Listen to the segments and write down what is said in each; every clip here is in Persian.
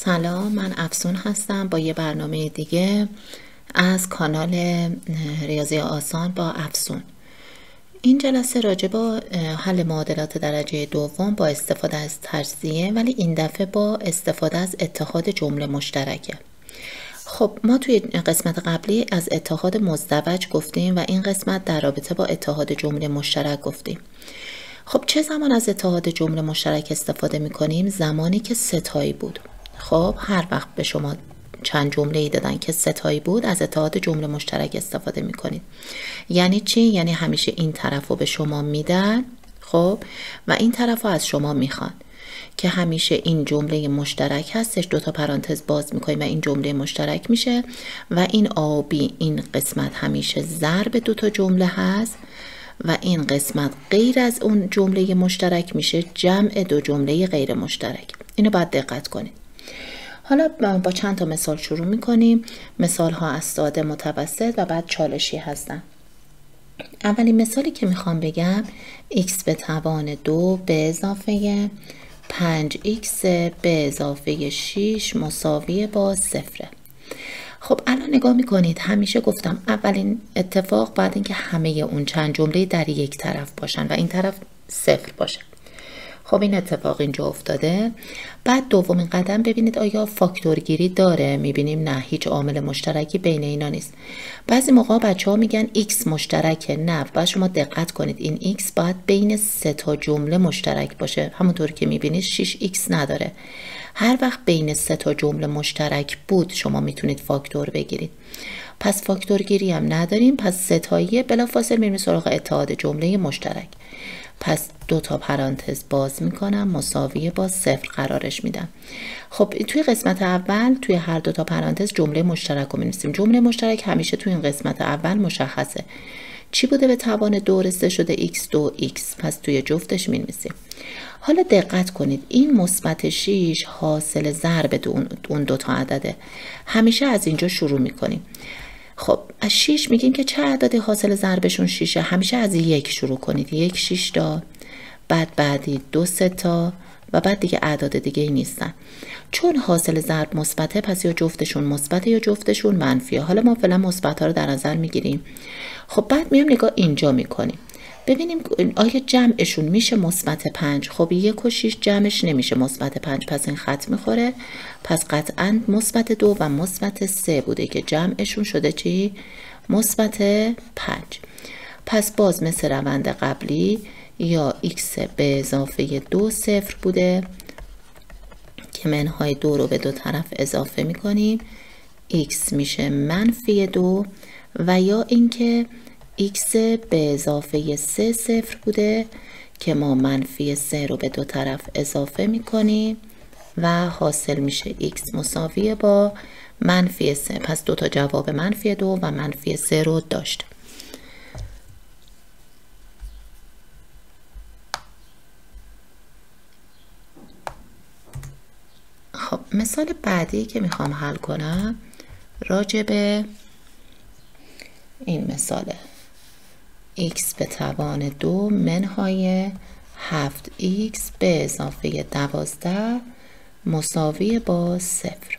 سلام، من افسون هستم با یه برنامه دیگه از کانال ریاضی آسان با افسون. این جلسه راجع با حل معادلات درجه دوم با استفاده از تجزیه، ولی این دفعه با استفاده از اتحاد جمله مشترکه. خب ما توی قسمت قبلی از اتحاد مزدوج گفتیم و این قسمت در رابطه با اتحاد جمله مشترک گفتیم. خب چه زمان از اتحاد جمله مشترک استفاده می‌کنیم؟ زمانی که ستایی بود. خب هر وقت به شما چند جمله‌ای دادن که ستایی بود، از اتحاد جمله مشترک استفاده می‌کنید. یعنی چی؟ یعنی همیشه این طرف رو به شما میدن، خب، و این طرف رو از شما میخوان که همیشه این جمله مشترک هستش، دو تا پرانتز باز میکنیم و این جمله مشترک میشه و این آبی، این قسمت همیشه ضرب دو تا جمله هست و این قسمت غیر از اون جمله مشترک میشه جمع دو جمله غیر مشترک. اینو باید دقت کنید. حالا با چند تا مثال شروع میکنیم. مثال ها از ساده، متوسط و بعد چالشی هستن. اولین مثالی که میخوام بگم x به توان 2 به اضافه 5x به اضافه 6 مساوی با 0. خب الان نگاه میکنید، همیشه گفتم اولین اتفاق بعد اینکه همه اون چند جمله در یک طرف باشن و این طرف 0 باشه. خب این اتفاق اینجا افتاده. بعد دومین قدم ببینید آیا فاکتورگیری داره؟ میبینیم نه، هیچ عامل مشترکی بین اینا نیست. بعضی موقع بچه ها میگن x مشترکه. نه، باید شما دقت کنید این x باید بین 3 تا جمله مشترک باشه. همونطور که میبینید 6x نداره. هر وقت بین 3 تا جمله مشترک بود شما میتونید فاکتور بگیرید. پس فاکتورگیری هم نداریم، پس ستاییه. بلافاصله میریم سراغ اتحاد جمله مشترک. پس دو تا پرانتز باز میکنم، مساوی با 0 قرارش میدم. خب توی قسمت اول توی هر دو تا پرانتز جمله مشترک رو می‌نویسیم. جمله مشترک همیشه توی این قسمت اول مشخصه. چی بوده به توان 2 رسیده شده؟ x 2x. پس توی جفتش می‌نویسیم. حالا دقت کنید این مثبت 6 حاصل ضرب اون دو تا عدده. همیشه از اینجا شروع میکنیم. خب از 6 میگیم که چه عددی حاصل ضربشون 6؟ همیشه از 1 شروع کنید. 1 6 تا، بعد بعدی 2 3 تا و بعد دیگه اعداد دیگه ای نیستن. چون حاصل ضرب مثبته، پس یا جفتشون مثبته یا جفتشون منفیه. حالا ما فعلا مثبت ها رو در نظر میگیریم. خب بعد میام نگاه اینجا میکنیم، ببینیم آیا جمعشون میشه مثبت 5. خب 1 و 6 جمعش نمیشه مثبت 5، پس این خط میخوره. پس قطعا مثبت 2 و مثبت 3 بوده که جمعشون شده چی؟ مثبت 5. پس باز مثل روند قبلی یا x به اضافه 2 0 بوده که منهای 2 رو به دو طرف اضافه میکنیم، x میشه منفی 2 و یا اینکه x به اضافه 3 0 بوده که ما منفی 3 رو به دو طرف اضافه میکنیم و حاصل میشه x مساوی با منفی 3. پس دو تا جواب منفی 2 و منفی 3 رو داشت. خب مثال بعدی که میخوام حل کنم راجع به این مثاله. x به توان 2 منهای 7x به اضافه 12 مساوی با 0.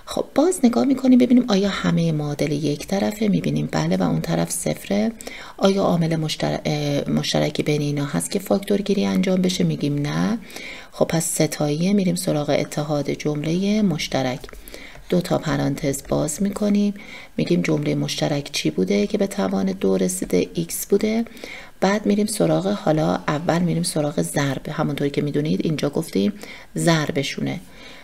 خب باز نگاه میکنیم ببینیم آیا همه معادل یک طرفه؟ میبینیم بله و اون طرف 0. آیا عامل مشترکی بین اینا هست که فاکتورگیری انجام بشه؟ میگیم نه. خب پس ستاییه، میریم سراغ اتحاد جمله مشترک. دو تا پرانتز باز میکنیم، میگیم جمله مشترک چی بوده که به توان 2 رسیده؟ x بوده. بعد میریم سراغ، حالا اول میریم سراغ ضرب. همونطوری که میدونید اینجا گفتیم ضربشونه.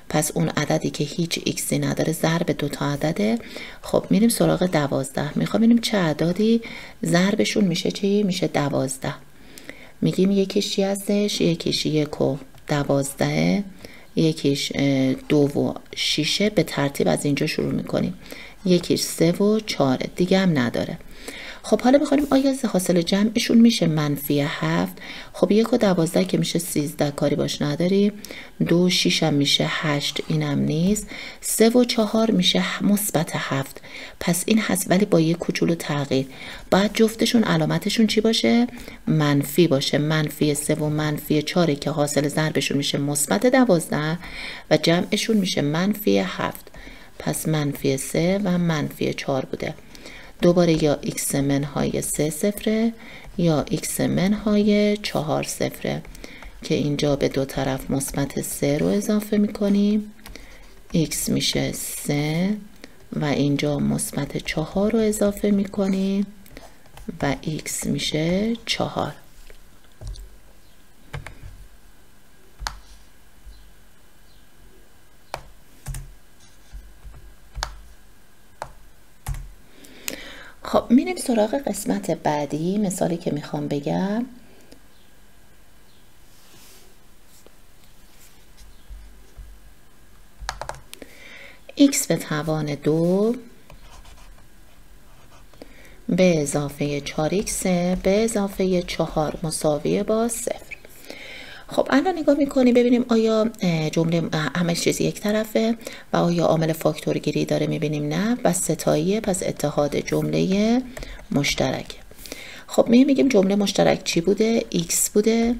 پس اون عددی که هیچ xی نداره ضرب دو تا عدده. خب میریم سراغ 12. میخوام ببینیم چه عددی ضربشون میشه چی؟ میشه 12. میگیم یکیش چی هستش؟ یکیش 1 و 12، یکیش 2 و 6. به ترتیب از اینجا شروع میکنیم. یکیش 3 و 4 دیگه هم نداره. خب حالا بخونیم آیا حاصل جمعشون میشه منفی 7. خب 1 و 12 که میشه 13 کاری باش نداریم. 2 و 6 هم میشه 8 اینم نیست. 3 و 4 میشه مثبت 7. پس این هست ولی با یک کوچولو تغییر. باید جفتشون علامتشون چی باشه؟ منفی باشه. منفی 3 و منفی 4 که حاصل ضربشون میشه مثبت 12 و جمعشون میشه منفی 7. پس منفی 3 و منفی 4 بوده. دوباره یا x منهای 3 صفره یا x منهای 4 صفره که اینجا به دو طرف مثبت 3 رو اضافه میکنیم. x میشه 3 و اینجا مثبت 4 رو اضافه میکنیم و x میشه 4. خب میریم سراغ قسمت بعدی. مثالی که میخوام بگم x به توان 2 به اضافه 4x به اضافه 4 مساوی با 0. خب الان نگاه میکنیم ببینیم آیا جمله همه چیز یک طرفه و آیا عامل فاکتور گیری داره، میبینیم نه و ستاییه، پس اتحاد جمله مشترک. خب میگیم جمله مشترک چی بوده؟ x بوده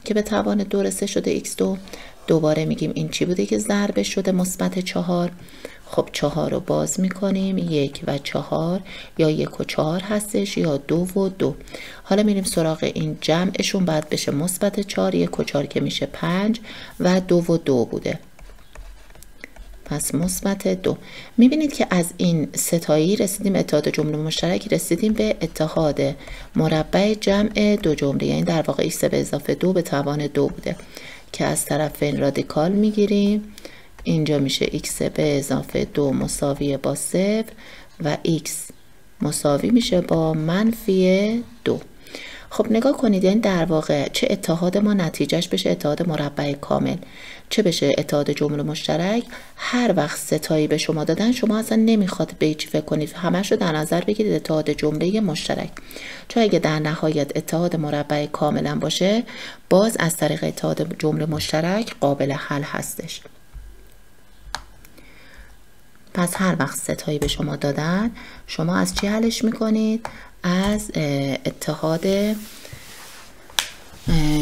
که به توان 2 رسه شده x2. دوباره میگیم این چی بوده که ضرب شده مثبت 4. خب 4 رو باز میکنیم 1 و 4 یا 1 و 4 هستش یا 2 و 2. حالا میریم سراغ این جمعشون باید بشه مثبت 4 1 و 4 که میشه 5 و 2 و 2 بوده. پس مثبت 2. میبینید که از این ستایی رسیدیم اتحاد جمله مشترک، رسیدیم به اتحاد مربع جمع دو جمله، یعنی در واقع x به اضافه 2 به توان 2 بوده که از طرفین رادیکال میگیریم. اینجا میشه x به اضافه 2 مساوی با 0 و x مساوی میشه با منفی 2. خب نگاه کنید، یعنی در واقع چه اتحاد ما نتیجهش بشه اتحاد مربع کامل، چه بشه اتحاد جمله مشترک. هر وقت ستایی به شما دادن شما اصلا نمیخواد به هیچ فکر کنید، همش رو در نظر بگیرید اتحاد جمله مشترک، چون اگه در نهایت اتحاد مربع کاملا باشه باز از طریق اتحاد جمله مشترک قابل حل هستش. پس هر وقت ستایی به شما دادن شما از چی حلش میکنید؟ از اتحاد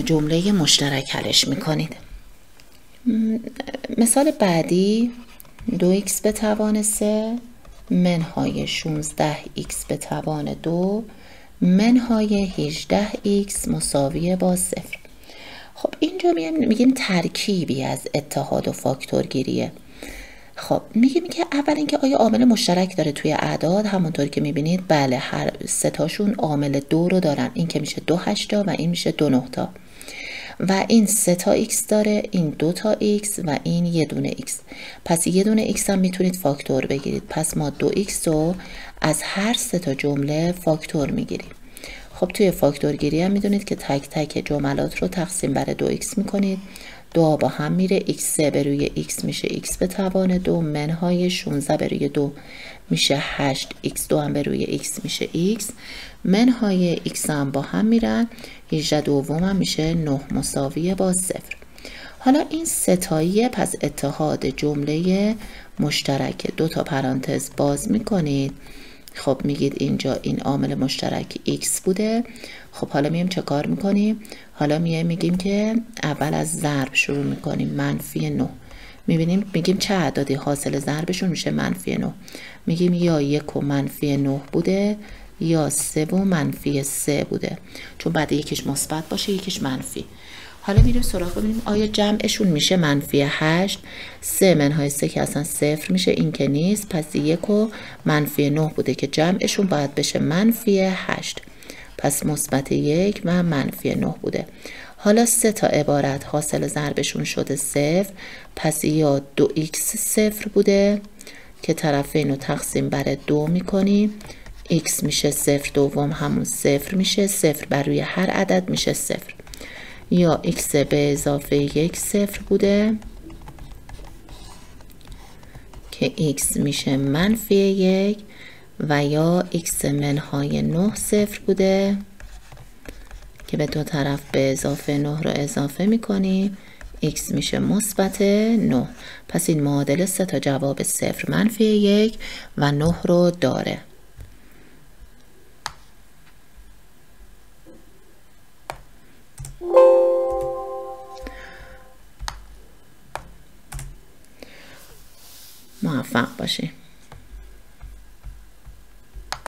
جمله مشترک حلش میکنید. مثال بعدی 2x به توان 3 منهای 16x به توان 2 منهای 18x مساوی با 0. خب اینجا میگیم ترکیبی از اتحاد و فاکتور گیریه. خب میگیم که اول اینکه آیا عامل مشترک داره توی اعداد، همونطور که میبینید بله هر سه تاشون عامل 2 رو دارن، این که میشه 2 8 و این میشه 2 9 و این 3 تا x داره، این 2 تا x و این یه دونه x. پس یه دونه x هم میتونید فاکتور بگیرید، پس ما 2x رو از هر سه تا جمله فاکتور میگیریم. خب توی فاکتور گیری هم میدونید که تک تک جملات رو تقسیم بر 2x میکنید، 2 با هم میره، x به روی x میشه x به توان 2 منهای 16 به روی 2 میشه 8 x2 هم به روی x میشه x منهای x هم با هم میرن 18 دوم هم میشه 9 مساوی با 0. حالا این ستاییه، پس اتحاد جمله مشترک 2 تا پرانتز باز میکنید. خب میگید اینجا این عامل مشترک x بوده. خب حالا میایم چه کار میکنیم؟ حالا میگیم که اول از ضرب شروع میکنیم، منفی 9. میگیم چه اعدادی حاصل ضربشون میشه منفی 9. میگیم یا 1 و منفی 9 بوده یا 3 و منفی 3 بوده، چون بعد یکیش مثبت باشه یکیش منفی. حالا میریم سراغ ببینیم آیا جمعشون میشه منفی 8. 3 منهای 3 که اصلا 0 میشه، این که نیست، پس 1 و منفی 9 بوده که جمعشون باید بشه منفی 8. پس مثبت 1 و منفی 9 بوده. حالا 3 تا عبارت حاصل ضربشون شده 0، پس یا 2x 0 بوده که طرفین رو تقسیم بر 2 میکنیم، x میشه 0 دوم همون 0 میشه، 0 بر روی هر عدد میشه 0. یا x به اضافه 1 0 بوده که x میشه منفی 1 و یا x منهای 9 صفر بوده که به دو طرف به اضافه 9 رو اضافه میکنیم، x میشه مثبت 9. پس این معادله 3 تا جواب صفر، منفی 1 و 9 رو داره. موفق باشید.